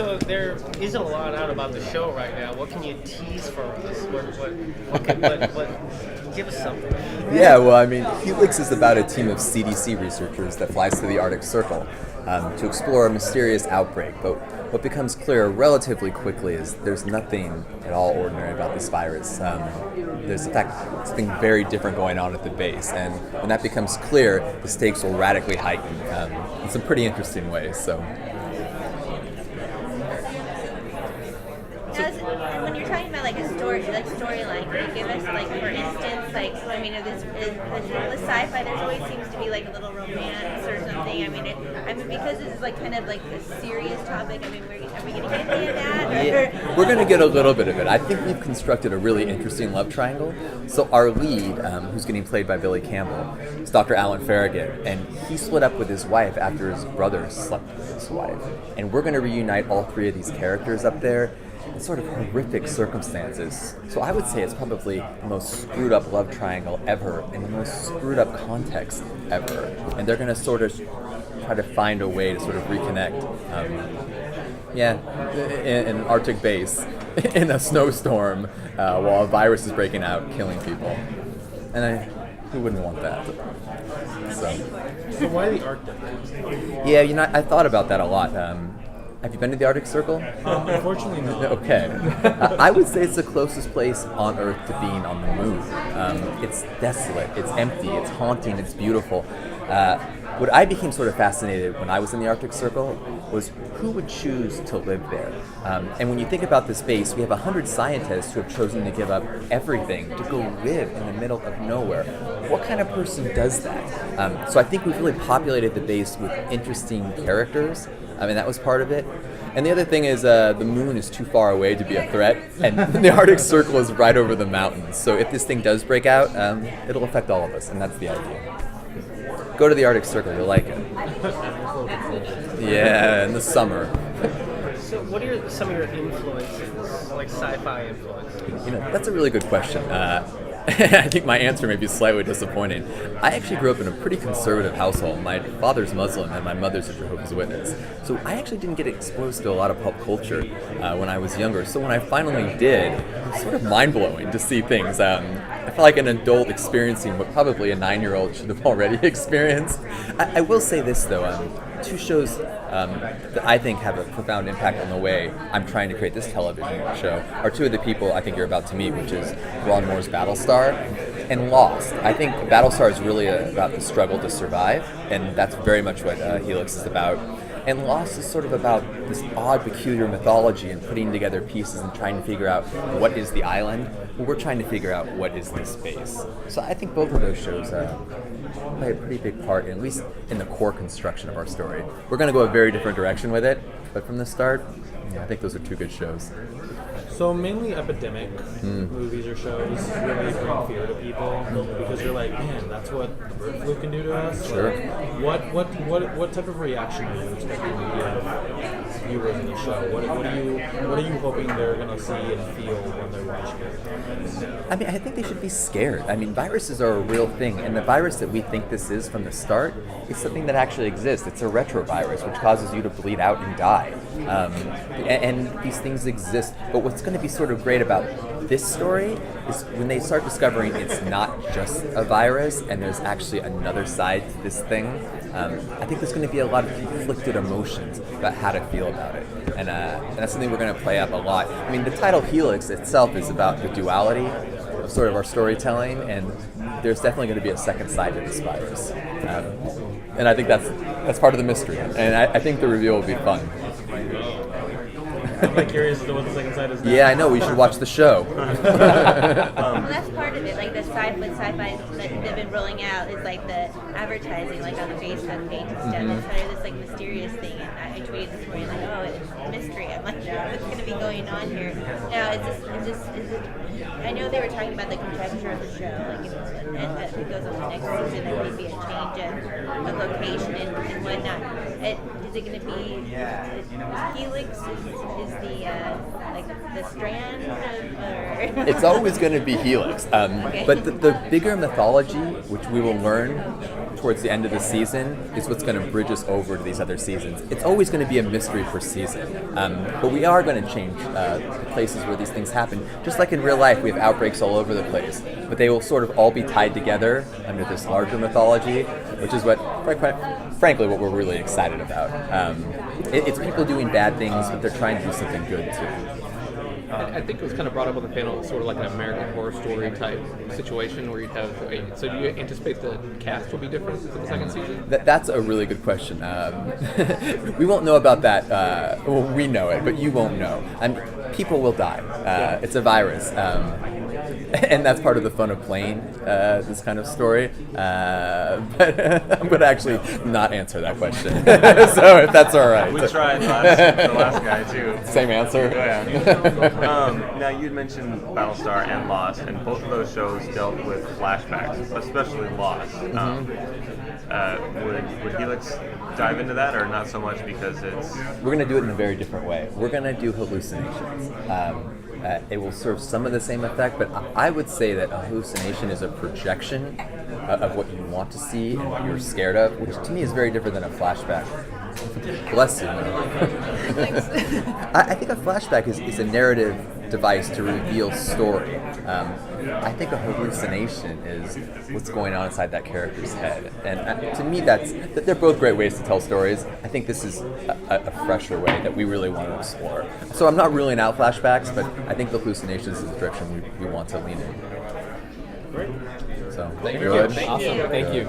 So there isn't a lot out about the show right now. What can you tease for us? What give us something. Yeah, well, I mean, Helix is about a team of CDC researchers that flies to the Arctic Circle to explore a mysterious outbreak. But what becomes clear relatively quickly is there's nothing at all ordinary about this virus. There's, in fact, something very different going on at the base. And when that becomes clear, the stakes will radically heighten in some pretty interesting ways. So. When you're talking about like a story, like storyline, can you give us like, for instance, like I mean, with sci-fi, there always seems to be like a little romance or something. I mean, because this is like kind of like a serious topic. I mean, are we going to get any of that? Yeah, we're going to get a little bit of it. I think we've constructed a really interesting love triangle. So our lead, who's getting played by Billy Campbell, is Dr. Alan Farragut, and he split up with his wife after his brother slept with his wife. And we're going to reunite all three of these characters up there in sort of horrific circumstances. So I would say it's probably the most screwed up love triangle ever in the most screwed up context ever. And they're going to sort of try to find a way to sort of reconnect. In an Arctic base in a snowstorm while a virus is breaking out, killing people. And who wouldn't want that? So why the Arctic? Yeah, I thought about that a lot. Have you been to the Arctic Circle? Unfortunately not. Okay. I would say it's the closest place on Earth to being on the moon. It's desolate, it's empty, it's haunting, it's beautiful. What I became sort of fascinated when I was in the Arctic Circle was who would choose to live there. And when you think about this base, we have 100 scientists who have chosen to give up everything to go live in the middle of nowhere. What kind of person does that? So I think we've really populated the base with interesting characters. I mean, that was part of it. And the other thing is the moon is too far away to be a threat, and the Arctic Circle is right over the mountains. So if this thing does break out, it'll affect all of us, and that's the idea. Go to the Arctic Circle, you'll like it. Yeah, in the summer. So what are some of your influences, like sci-fi influences? That's a really good question. I think my answer may be slightly disappointing. I actually grew up in a pretty conservative household. My father's Muslim and my mother's a Jehovah's Witness. So I actually didn't get exposed to a lot of pop culture when I was younger. So when I finally did, it was sort of mind-blowing to see things. I felt like an adult experiencing what probably a 9-year-old should have already experienced. I will say this, though. Two shows that I think have a profound impact on the way I'm trying to create this television show are two of the people I think you're about to meet, which is Ron Moore's Battlestar and Lost. I think Battlestar is really about the struggle to survive, and that's very much what Helix is about. And Lost is sort of about this odd, peculiar mythology and putting together pieces and trying to figure out what is the island. Well, we're trying to figure out what is this space. So I think both of those shows play a pretty big part, at least in the core construction of our story. We're going to go a very different direction with it, but from the start, I think those are two good shows. So mainly epidemic movies or shows really bring fear to people because you're like, man, that's what the bird flu can do to us. Sure. What type of reaction are you expecting to give viewers in the show? What are you hoping they're gonna see and feel when they're watching it? I mean, I think they should be scared. I mean, viruses are a real thing, and the virus that we think this is from the start is something that actually exists. It's a retrovirus, which causes you to bleed out and die. And these things exist. But what's going to be sort of great about this story is when they start discovering it's not just a virus and there's actually another side to this thing. I think there's going to be a lot of conflicted emotions about how to feel about it. And that's something we're going to play up a lot. I mean, the title Helix itself is about the duality of sort of our storytelling, and there's definitely going to be a second side to this virus. And I think that's part of the mystery. And I think the reveal will be fun. I'm curious as to what the second side is now. Yeah, I know. We should watch the show. Well, that's part of it. Like the sci-fi that they've been rolling out is like the advertising, like on the Facebook page and stuff. It's kind of this like mysterious thing. And I tweeted this morning like, oh, it's mystery. I'm like, what's going to be going on here? Now I know they were talking about the conjecture of the show, like and if it goes on the next season, there may be a change of location and whatnot. Is it going to be Helix? Is the strand or It's always going to be Helix. Okay. But the bigger mythology, which we will learn towards the end of the season is what's going to bridge us over to these other seasons. It's always going to be a mystery per season, but we are going to change the places where these things happen. Just like in real life, we have outbreaks all over the place, but they will sort of all be tied together under this larger mythology, which is what, frankly, what we're really excited about. It's people doing bad things, but they're trying to do something good too. I think it was kind of brought up on the panel, sort of like an American Horror Story type situation where you'd have. So do you anticipate the cast will be different for the second season? That's a really good question. We won't know about that. Well, we know it, but you won't know. People will die. It's a virus. And that's part of the fun of playing this kind of story. But I'm going to actually not answer that question. So if that's all right. We tried the last guy too. Same answer? Oh, yeah. Now you'd mentioned Battlestar and Lost, and both of those shows dealt with flashbacks, especially Lost. Would Helix dive into that, or not so much because it's... We're going to do it in a very different way. We're going to do hallucinations. It will serve some of the same effect, but I would say that a hallucination is a projection of what you want to see and what you're scared of, which to me is very different than a flashback. Bless you. I think a flashback is a narrative device to reveal story. I think a hallucination is what's going on inside that character's head. And to me, they're both great ways to tell stories. I think this is a fresher way that we really want to explore. So I'm not ruling out flashbacks, but I think the hallucinations is the direction we want to lean in. Great. So, Thank good. you. Awesome. Thank you.